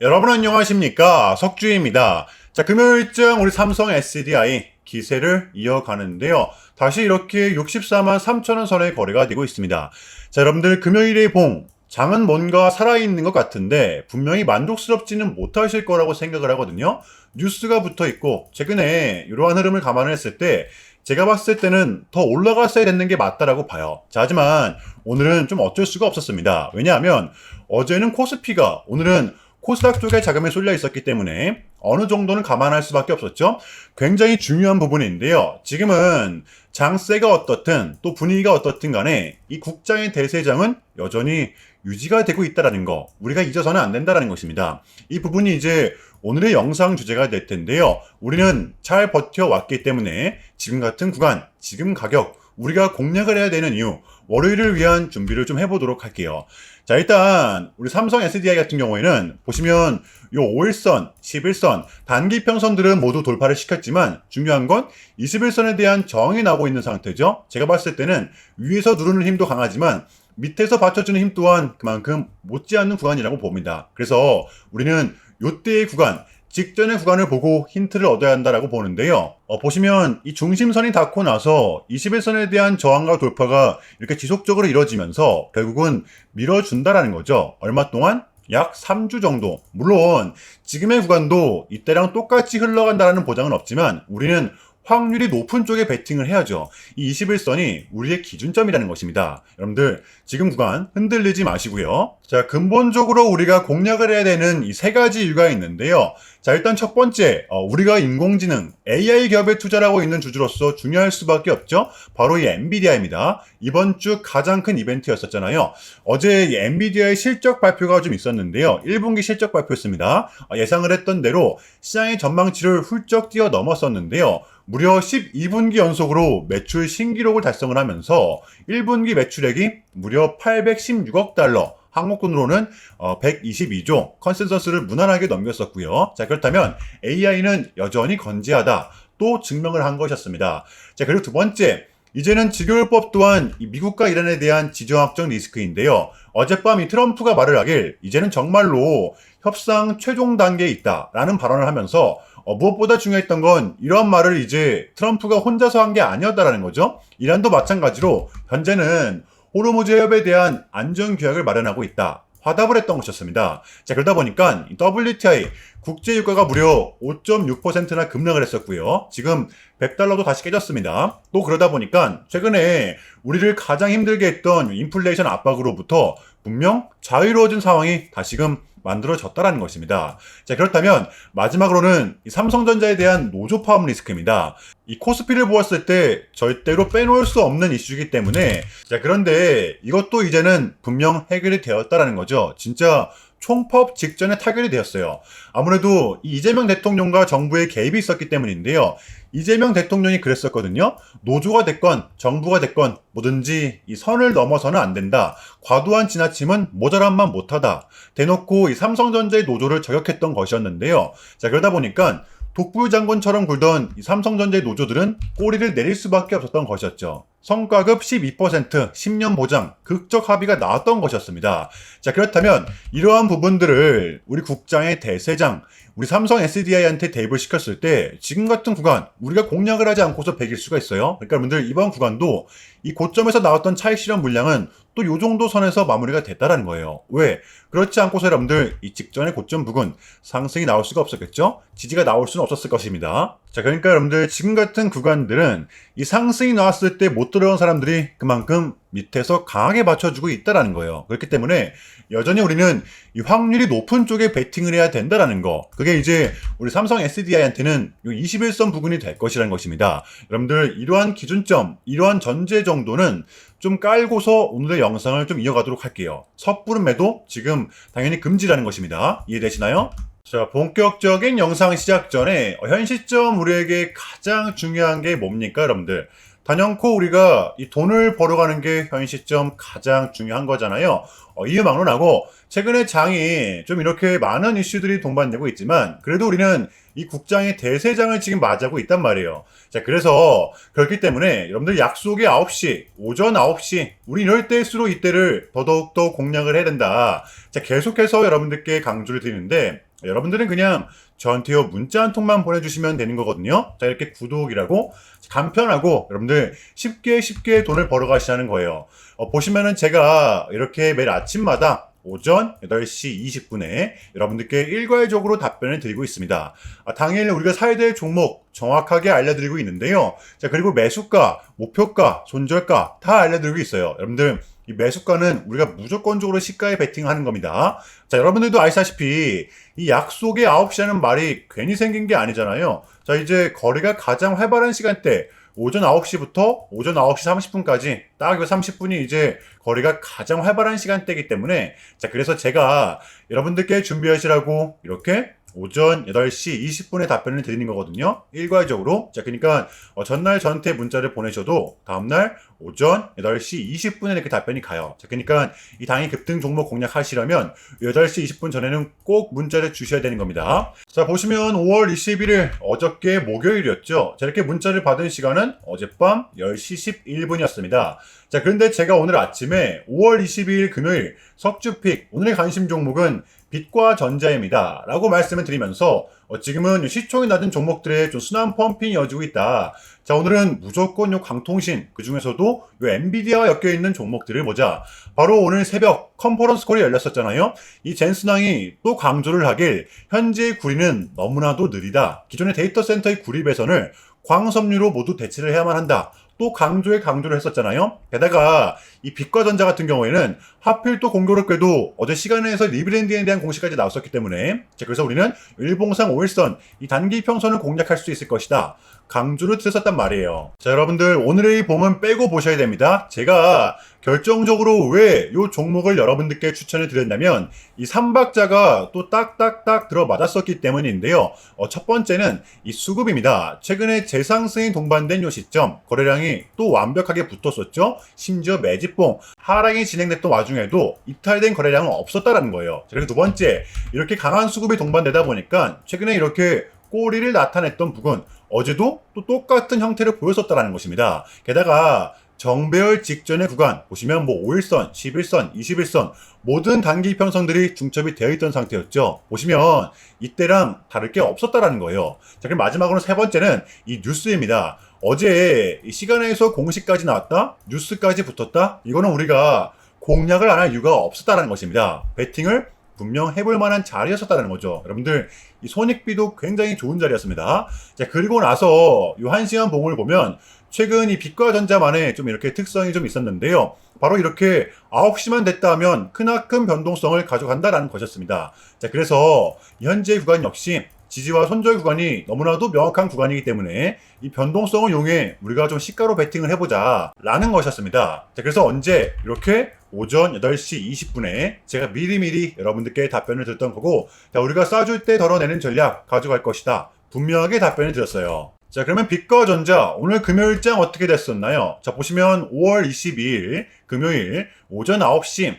여러분 안녕하십니까? 석주입니다. 자, 금요일장 우리 삼성 SDI 기세를 이어가는데요. 다시 이렇게 64만 3천원 선의 거래가 되고 있습니다. 자, 여러분들 금요일의 봉, 장은 뭔가 살아있는 것 같은데 분명히 만족스럽지는 못하실 거라고 생각을 하거든요. 뉴스가 붙어 있고 최근에 이러한 흐름을 감안했을 때 제가 봤을 때는 더 올라갔어야 되는 게 맞다라고 봐요. 자, 하지만 오늘은 좀 어쩔 수가 없었습니다. 왜냐하면 어제는 코스피가, 오늘은 코스닥 쪽에 자금이 쏠려 있었기 때문에 어느 정도는 감안할 수밖에 없었죠. 굉장히 중요한 부분인데요. 지금은 장세가 어떻든 또 분위기가 어떻든 간에 이 국장의 대세장은 여전히 유지가 되고 있다는 거, 우리가 잊어서는 안 된다는 것입니다. 이 부분이 이제 오늘의 영상 주제가 될 텐데요. 우리는 잘 버텨왔기 때문에 지금 같은 구간, 지금 가격, 우리가 공략을 해야 되는 이유, 월요일을 위한 준비를 좀 해보도록 할게요. 자, 일단 우리 삼성 SDI 같은 경우에는 보시면 요 5일선, 11선, 단기평선들은 모두 돌파를 시켰지만 중요한 건 21선에 대한 저항이 나오고 있는 상태죠. 제가 봤을 때는 위에서 누르는 힘도 강하지만 밑에서 받쳐주는 힘 또한 그만큼 못지않는 구간이라고 봅니다. 그래서 우리는 요때의 구간, 직전의 구간을 보고 힌트를 얻어야 한다라고 보는데요. 보시면 이 중심선이 닿고 나서 21선에 대한 저항과 돌파가 이렇게 지속적으로 이루어지면서 결국은 밀어준다라는 거죠. 얼마 동안? 약 3주 정도. 물론 지금의 구간도 이때랑 똑같이 흘러간다는 보장은 없지만 우리는 확률이 높은 쪽에 베팅을 해야죠. 이 21선이 우리의 기준점이라는 것입니다. 여러분들 지금 구간 흔들리지 마시고요. 자, 근본적으로 우리가 공략을 해야 되는 이 세 가지 이유가 있는데요. 자, 일단 첫 번째, 우리가 인공지능, AI 기업에 투자를 하고 있는 주주로서 중요할 수밖에 없죠. 바로 이 엔비디아입니다. 이번 주 가장 큰 이벤트였었잖아요. 어제 이 엔비디아의 실적 발표가 좀 있었는데요. 1분기 실적 발표였습니다. 예상을 했던 대로 시장의 전망치를 훌쩍 뛰어넘었었는데요. 무려 12분기 연속으로 매출 신기록을 달성을 하면서 1분기 매출액이 무려 816억 달러, 한국 돈으로는 122조, 컨센서스를 무난하게 넘겼었고요. 자, 그렇다면 AI는 여전히 건재하다, 또 증명을 한 것이었습니다. 자, 그리고 두 번째, 이제는 지교율법 또한 이 미국과 이란에 대한 지정학적 리스크인데요. 어젯밤 이 트럼프가 말을 하길 이제는 정말로 협상 최종 단계에 있다라는 발언을 하면서 무엇보다 중요했던 건 이런 말을 이제 트럼프가 혼자서 한 게 아니었다라는 거죠. 이란도 마찬가지로 현재는 호르무즈 해협에 대한 안전 규약을 마련하고 있다, 화답을 했던 것이었습니다. 자, 그러다 보니까 WTI 국제 유가가 무려 5.6%나 급락을 했었고요. 지금 100달러도 다시 깨졌습니다. 또 그러다 보니까 최근에 우리를 가장 힘들게 했던 인플레이션 압박으로부터 분명 자유로워진 상황이 다시금 만들어졌다는 것입니다. 자, 그렇다면 마지막으로는 이 삼성전자에 대한 노조 파업 리스크입니다. 이 코스피를 보았을 때 절대로 빼놓을 수 없는 이슈이기 때문에, 자, 그런데 이것도 이제는 분명 해결이 되었다라는 거죠. 진짜 총파업 직전에 타결이 되었어요. 아무래도 이 이재명 대통령과 정부의 개입이 있었기 때문인데요. 이재명 대통령이 그랬었거든요. 노조가 됐건 정부가 됐건 뭐든지 이 선을 넘어서는 안 된다. 과도한 지나침은 모자란만 못하다. 대놓고 이 삼성전자의 노조를 저격했던 것이었는데요. 자, 그러다 보니까 독불 장군처럼 굴던 이 삼성전자의 노조들은 꼬리를 내릴 수밖에 없었던 것이었죠. 성과급 12%, 10년 보장, 극적 합의가 나왔던 것이었습니다. 자, 그렇다면 이러한 부분들을 우리 국장의 대세장, 우리 삼성 SDI한테 대입을 시켰을 때 지금 같은 구간 우리가 공략을 하지 않고서 배길 수가 있어요. 그러니까 여러분들 이번 구간도 이 고점에서 나왔던 차익 실현 물량은 또 요 정도 선에서 마무리가 됐다라는 거예요. 왜? 그렇지 않고서 여러분들 이 직전의 고점 부근 상승이 나올 수가 없었겠죠? 지지가 나올 수는 없었을 것입니다. 자, 그러니까 여러분들 지금 같은 구간들은 이 상승이 나왔을 때 못 들어온 사람들이 그만큼 밑에서 강하게 받쳐주고 있다라는 거예요. 그렇기 때문에 여전히 우리는 이 확률이 높은 쪽에 베팅을 해야 된다라는 거. 그게 이제 우리 삼성 SDI한테는 21선 부근이 될 것이라는 것입니다. 여러분들 이러한 기준점, 이러한 전제 정도는 좀 깔고서 오늘의 영상을 좀 이어가도록 할게요. 섣부른 매도 지금 당연히 금지라는 것입니다. 이해되시나요? 자, 본격적인 영상 시작 전에 현 시점 우리에게 가장 중요한 게 뭡니까, 여러분들? 단연코 우리가 이 돈을 벌어가는 게 현 시점 가장 중요한 거잖아요. 이유 막론하고 최근에 장이 좀 이렇게 많은 이슈들이 동반되고 있지만 그래도 우리는 이 국장의 대세장을 지금 맞이하고 있단 말이에요. 자, 그래서 그렇기 때문에 여러분들 약속이 9시, 오전 9시, 우리 이럴 때일수록 이때를 더더욱더 공략을 해야 된다. 자, 계속해서 여러분들께 강조를 드리는데 여러분들은 그냥 저한테요 문자 한 통만 보내주시면 되는 거거든요. 자, 이렇게 구독이라고 간편하고 여러분들 쉽게 돈을 벌어 가시라는 거예요. 보시면은 제가 이렇게 매일 아침마다 오전 8시 20분에 여러분들께 일괄적으로 답변을 드리고 있습니다. 당일 우리가 사야 될 종목 정확하게 알려드리고 있는데요. 자, 그리고 매수가, 목표가, 손절가 다 알려드리고 있어요. 여러분들 이 매수가는 우리가 무조건적으로 시가에 베팅하는 겁니다. 자, 여러분들도 아시다시피 이 약속의 9시라는 말이 괜히 생긴 게 아니잖아요. 자, 이제 거래가 가장 활발한 시간대 오전 9시부터 오전 9시 30분까지 딱 30분이 이제 거래가 가장 활발한 시간대이기 때문에 자, 그래서 제가 여러분들께 준비하시라고 이렇게 오전 8시 20분에 답변을 드리는 거거든요. 일괄적으로. 자, 그러니까 전날 저한테 문자를 보내셔도 다음날 오전 8시 20분에 이렇게 답변이 가요. 자, 그러니까 이 당일 급등 종목 공략하시려면 8시 20분 전에는 꼭 문자를 주셔야 되는 겁니다. 자, 보시면 5월 21일 어저께 목요일이었죠. 자, 이렇게 문자를 받은 시간은 어젯밤 10시 11분이었습니다. 자, 그런데 제가 오늘 아침에 5월 22일 금요일 석주픽 오늘의 관심 종목은 빛과 전자입니다. 라고 말씀을 드리면서 지금은 시총이 낮은 종목들의 좀 순환 펌핑이 이어지고 있다. 자, 오늘은 무조건 요 강통신, 그 중에서도 요 엔비디아와 엮여있는 종목들을 보자. 바로 오늘 새벽 컨퍼런스 콜이 열렸었잖아요. 이 젠슨왕이 또 강조를 하길 현재의 구리는 너무나도 느리다. 기존의 데이터 센터의 구리 배선을 광섬유로 모두 대체를 해야만 한다. 또 강조를 했었잖아요. 게다가 이 빛과 전자 같은 경우에는 하필 또 공교롭게도 어제 시간에서 리브랜딩에 대한 공시까지 나왔었기 때문에 자, 그래서 우리는 일봉상 5일선 이 단기 평선을 공략할 수 있을 것이다. 강조를 드렸었단 말이에요. 자, 여러분들 오늘의 봉은 빼고 보셔야 됩니다. 제가 결정적으로 왜 이 종목을 여러분들께 추천을 드렸냐면 이 3박자가 또 딱딱딱 들어맞았었기 때문인데요. 첫 번째는 이 수급입니다. 최근에 재상승이 동반된 요 시점 거래량이 또 완벽하게 붙었었죠. 심지어 매집봉 하락이 진행됐던 와중에도 이탈된 거래량은 없었다라는 거예요. 자, 그리고 두 번째 이렇게 강한 수급이 동반되다 보니까 최근에 이렇게 꼬리를 나타냈던 부분 어제도 또 똑같은 형태를 보였었다는 것입니다. 게다가 정배열 직전의 구간 보시면 뭐 5일선, 11선, 21선 모든 단기 편성들이 중첩이 되어 있던 상태였죠. 보시면 이때랑 다를 게 없었다라는 거예요. 자, 그럼 마지막으로 세 번째는 이 뉴스입니다. 어제 이 시간에서 공식까지 나왔다, 뉴스까지 붙었다. 이거는 우리가 공략을 안 할 이유가 없었다는 것입니다. 배팅을 분명 해볼 만한 자리였었다는 거죠. 여러분들 이 손익비도 굉장히 좋은 자리였습니다. 자, 그리고 나서 이 1시간 봉을 보면 최근 이 빛과 전자만의 좀 이렇게 특성이 좀 있었는데요. 바로 이렇게 9시만 됐다 하면 크나큰 변동성을 가져간다라는 것이었습니다. 자, 그래서 현재 구간 역시 지지와 손절 구간이 너무나도 명확한 구간이기 때문에 이 변동성을 이용해 우리가 좀 시가로 베팅을 해보자 라는 것이었습니다. 자, 그래서 언제 이렇게 오전 8시 20분에 제가 미리미리 여러분들께 답변을 드렸던 거고 자, 우리가 싸줄 때 덜어내는 전략 가져갈 것이다. 분명하게 답변을 드렸어요. 자, 그러면 빛과 전자 오늘 금요일장 어떻게 됐었나요? 자, 보시면 5월 22일 금요일 오전 9시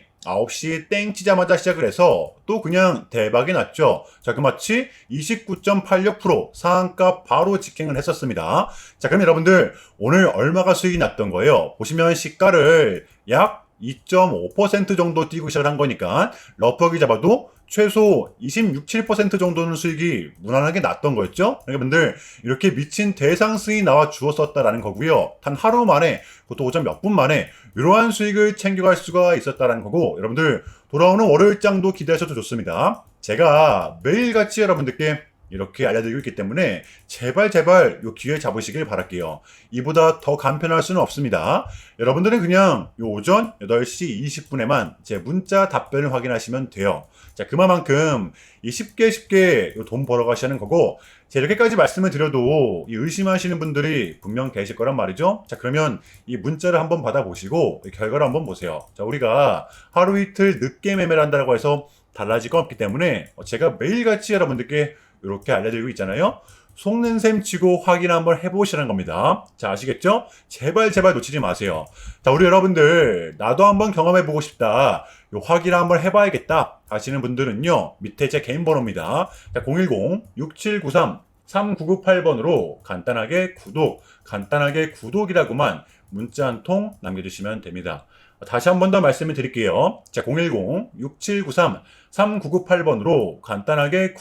땡 치자마자 시작을 해서 또 그냥 대박이 났죠. 자, 그 마치 29.86% 상한가 바로 직행을 했었습니다. 자, 그럼 여러분들 오늘 얼마가 수익이 났던 거예요? 보시면 시가를 약 2.5% 정도 뛰고 시작을 한 거니까 러프하게 잡아도 최소 26, 7% 정도는 수익이 무난하게 났던 거였죠. 여러분들 이렇게 미친 대상승이 나와 주었었다라는 거고요. 단 하루 만에 그것도 오전 몇 분 만에 이러한 수익을 챙겨갈 수가 있었다라는 거고 여러분들 돌아오는 월요일장도 기대하셔도 좋습니다. 제가 매일같이 여러분들께 이렇게 알려드리고 있기 때문에 제발 요 기회 잡으시길 바랄게요. 이보다 더 간편할 수는 없습니다. 여러분들은 그냥 요 오전 8시 20분에만 제 문자 답변을 확인하시면 돼요. 자, 그만큼 이 쉽게 돈 벌어가시는 거고 제가 이렇게까지 말씀을 드려도 이 의심하시는 분들이 분명 계실 거란 말이죠. 자, 그러면 이 문자를 한번 받아보시고 결과를 한번 보세요. 자, 우리가 하루 이틀 늦게 매매를 한다고 해서 달라질 건 없기 때문에 제가 매일같이 여러분들께 이렇게 알려드리고 있잖아요. 속는 셈 치고 확인 한번 해보시라는 겁니다. 자, 아시겠죠? 제발 놓치지 마세요. 자, 우리 여러분들 나도 한번 경험해보고 싶다. 요 확인 한번 해봐야겠다 하시는 분들은요. 밑에 제 개인 번호입니다. 자, 010-6793-3998번으로 간단하게 구독이라고만 문자 한 통 남겨주시면 됩니다. 다시 한 번 더 말씀을 드릴게요. 자, 010-6793-3998번으로 간단하게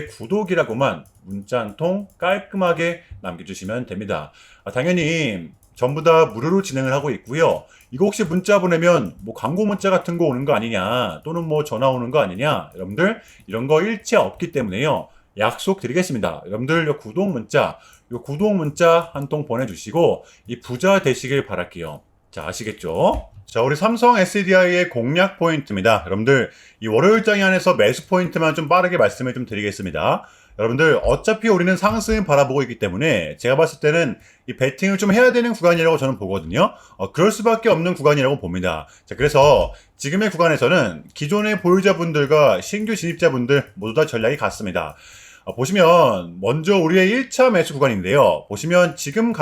구독이라고만 문자 한 통 깔끔하게 남겨주시면 됩니다. 당연히 전부 다 무료로 진행을 하고 있고요. 이거 혹시 문자 보내면 뭐 광고 문자 같은 거 오는 거 아니냐, 또는 뭐 전화 오는 거 아니냐, 여러분들 이런 거 일체 없기 때문에요. 약속드리겠습니다. 여러분들 요 구독 문자 한 통 보내주시고 이 부자 되시길 바랄게요. 자, 아시겠죠? 자, 우리 삼성 SDI의 공략 포인트입니다. 여러분들 이 월요일장에 한해서 매수 포인트만 좀 빠르게 말씀을 좀 드리겠습니다. 여러분들 어차피 우리는 상승을 바라보고 있기 때문에 제가 봤을 때는 이 베팅을 좀 해야 되는 구간이라고 저는 보거든요. 그럴 수밖에 없는 구간이라고 봅니다. 자, 그래서 지금의 구간에서는 기존의 보유자분들과 신규 진입자분들 모두 다 전략이 같습니다. 보시면 먼저 우리의 1차 매수 구간인데요. 보시면 지금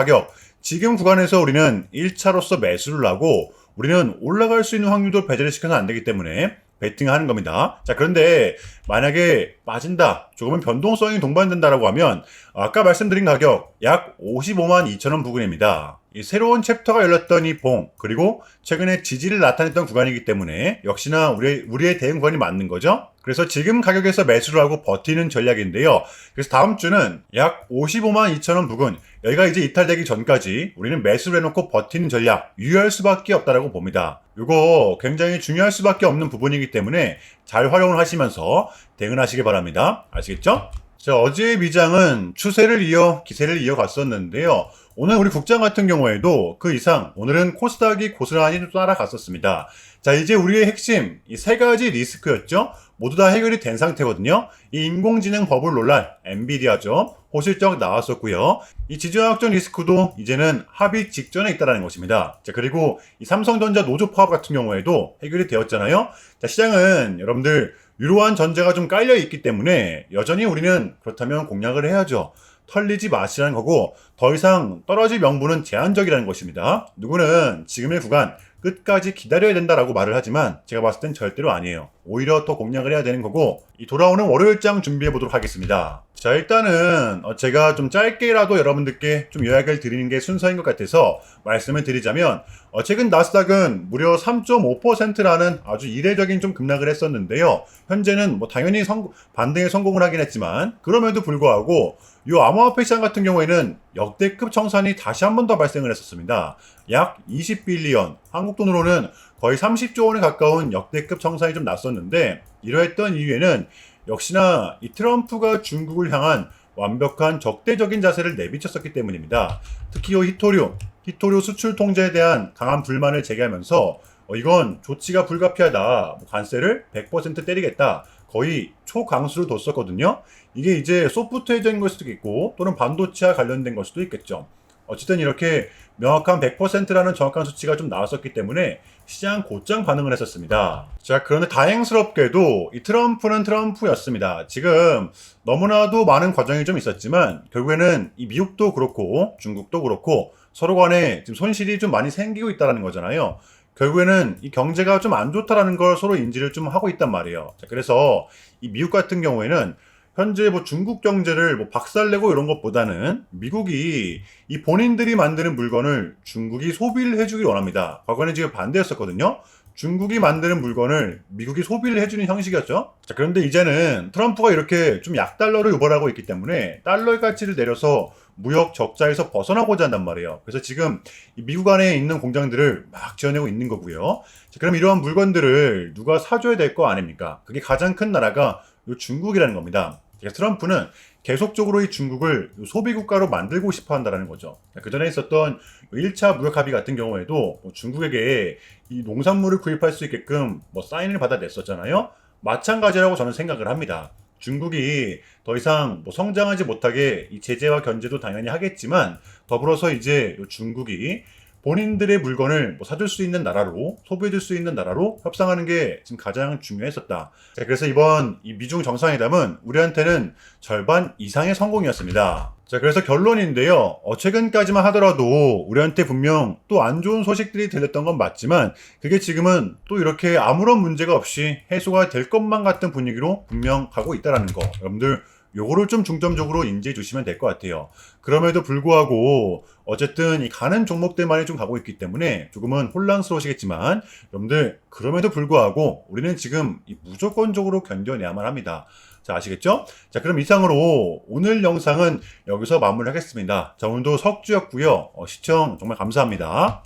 구간에서 우리는 1차로서 매수를 하고 우리는 올라갈 수 있는 확률도 배제를 시켜서는 안 되기 때문에 베팅을 하는 겁니다. 자, 그런데 만약에 빠진다, 조금은 변동성이 동반된다라고 하면 아까 말씀드린 가격 약 55만 2천원 부근입니다. 이 새로운 챕터가 열렸던 이 봉, 그리고 최근에 지지를 나타냈던 구간이기 때문에 역시나 우리의 대응 구간이 맞는 거죠. 그래서 지금 가격에서 매수를 하고 버티는 전략인데요. 그래서 다음 주는 약 55만 2천원 부근, 여기가 이제 이탈되기 전까지 우리는 매수를 해놓고 버티는 전략 유효할 수밖에 없다라고 봅니다. 이거 굉장히 중요할 수밖에 없는 부분이기 때문에 잘 활용을 하시면서 대응하시기 바랍니다. 아시겠죠? 자, 어제의 미장은 추세를 이어 기세를 이어갔었는데요. 오늘 우리 국장 같은 경우에도 그 이상 오늘은 코스닥이 고스란히 따라갔었습니다. 자, 이제 우리의 핵심 이 세 가지 리스크였죠. 모두 다 해결이 된 상태거든요. 이 인공지능 버블 논란, 엔비디아죠. 호실적 나왔었고요. 이 지정학적 리스크도 이제는 합의 직전에 있다는 것입니다. 자, 그리고 이 삼성전자 노조 파업 같은 경우에도 해결이 되었잖아요. 자, 시장은 여러분들 이러한 전제가 좀 깔려 있기 때문에 여전히 우리는 그렇다면 공략을 해야죠. 털리지 마시라는 거고 더 이상 떨어질 명분은 제한적이라는 것입니다. 누구는 지금의 구간 끝까지 기다려야 된다라고 말을 하지만 제가 봤을 땐 절대로 아니에요. 오히려 더 공략을 해야 되는 거고 이 돌아오는 월요일장 준비해 보도록 하겠습니다. 자, 일단은 제가 좀 짧게라도 여러분들께 좀 요약을 드리는 게 순서인 것 같아서 말씀을 드리자면 최근 나스닥은 무려 3.5%라는 아주 이례적인 좀 급락을 했었는데요. 현재는 뭐 당연히 반등에 성공을 하긴 했지만 그럼에도 불구하고 이 암호화폐 시장 같은 경우에는 역대급 청산이 다시 한 번 더 발생을 했었습니다. 약 20빌리언, 한국 돈으로는 거의 30조 원에 가까운 역대급 청산이 좀 났었는데 이러했던 이유에는 역시나 이 트럼프가 중국을 향한 완벽한 적대적인 자세를 내비쳤었기 때문입니다. 특히 이 히토류 수출 통제에 대한 강한 불만을 제기하면서 이건 조치가 불가피하다, 관세를 100% 때리겠다, 거의 초강수를 뒀었거든요. 이게 이제 소프트웨어적인 걸 수도 있고 또는 반도체와 관련된 걸 수도 있겠죠. 어쨌든 이렇게 명확한 100%라는 정확한 수치가 좀 나왔었기 때문에 시장 곧장 반응을 했었습니다. 자, 그런데 다행스럽게도 이 트럼프는 트럼프였습니다. 지금 너무나도 많은 과정이 좀 있었지만 결국에는 이 미국도 그렇고 중국도 그렇고 서로 간에 지금 손실이 좀 많이 생기고 있다는 거잖아요. 결국에는 이 경제가 좀 안 좋다라는 걸 서로 인지를 좀 하고 있단 말이에요. 자, 그래서 이 미국 같은 경우에는 현재 뭐 중국 경제를 뭐 박살내고 이런 것보다는 미국이 이 본인들이 만드는 물건을 중국이 소비를 해주길 원합니다. 과거에는 지금 반대였었거든요. 중국이 만드는 물건을 미국이 소비를 해주는 형식이었죠. 자, 그런데 이제는 트럼프가 이렇게 좀 약달러를 유발하고 있기 때문에 달러의 가치를 내려서 무역 적자에서 벗어나고자 한단 말이에요. 그래서 지금 미국 안에 있는 공장들을 막 지어내고 있는 거고요. 자, 그럼 이러한 물건들을 누가 사줘야 될 거 아닙니까? 그게 가장 큰 나라가 요 중국이라는 겁니다. 트럼프는 계속적으로 이 중국을 소비국가로 만들고 싶어 한다는 거죠. 그 전에 있었던 1차 무역 합의 같은 경우에도 중국에게 이 농산물을 구입할 수 있게끔 뭐 사인을 받아냈었잖아요. 마찬가지라고 저는 생각을 합니다. 중국이 더 이상 뭐 성장하지 못하게 이 제재와 견제도 당연히 하겠지만 더불어서 이제 중국이 본인들의 물건을 뭐 사줄 수 있는 나라로, 소비해줄 수 있는 나라로 협상하는 게 지금 가장 중요했었다. 자, 그래서 이번 이 미중 정상회담은 우리한테는 절반 이상의 성공이었습니다. 자, 그래서 결론인데요. 최근까지만 하더라도 우리한테 분명 또 안 좋은 소식들이 들렸던 건 맞지만 그게 지금은 또 이렇게 아무런 문제가 없이 해소가 될 것만 같은 분위기로 분명 가고 있다는 거. 여러분들 요거를 좀 중점적으로 인지해 주시면 될 것 같아요. 그럼에도 불구하고 어쨌든 이 가는 종목들만이 좀 가고 있기 때문에 조금은 혼란스러우시겠지만 여러분들 그럼에도 불구하고 우리는 지금 이 무조건적으로 견뎌내야만 합니다. 자, 아시겠죠? 자, 그럼 이상으로 오늘 영상은 여기서 마무리하겠습니다. 자, 오늘도 석주였고요. 시청 정말 감사합니다.